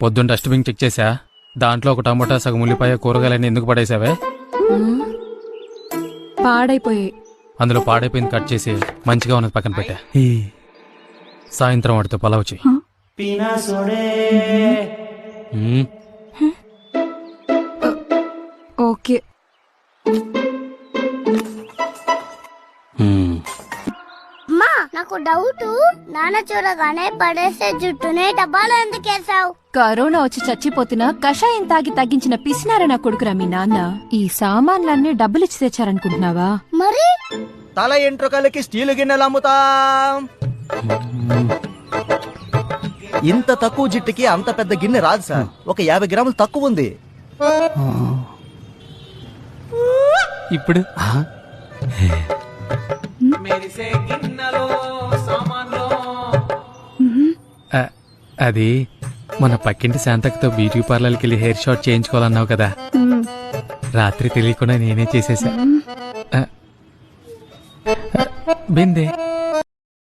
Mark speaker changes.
Speaker 1: పొద్దున్న dustbin check చేసా, దాంట్లో ఒక టమోటా, సగం ఉల్లిపాయ, కూరగాయలన్నీ ఎందుకు పడేసావే?
Speaker 2: పాడైపోయాయి.
Speaker 1: అందులో పాడైపోయింది కట్ చేసి మంచిగా ఉన్నది పక్కన పెట్టా. సాయంత్రం వాడితో పలావ్ చెయ్యి.
Speaker 2: ఓకే.
Speaker 3: అమ్మా నాకు డౌట్, నాన్న చూడగానే పడేసే జుట్టునే డబ్బాలో ఎందుకేసావు?
Speaker 2: కరోనా వచ్చి చచ్చిపోతున్నా కషాయం తాగి తగ్గించిన పిసినార నా కొడుకురా మీ నాన్న. ఈ సామాన్లన్నీ డబ్బులిచ్చి తెచ్చారనుకుంటున్నావా?
Speaker 3: మరి
Speaker 4: తల ఎంట్రుకలకి స్టీలు గిన్నెలు అమ్ముతాం. ఇంత తక్కువ జిట్టుకి అంత పెద్ద గిన్నె రాదు సార్. ఒక 50 గ్రాములు తక్కువ ఉంది.
Speaker 1: ఇప్పుడు అది మన పక్కింటి శాంతకతో బ్యూటీ పార్లర్కి వెళ్ళి హెయిర్ షాట్ చేయించుకోవాలన్నావు కదా, రాత్రి తెలియకుండా నేనే చేసేసా. బిందే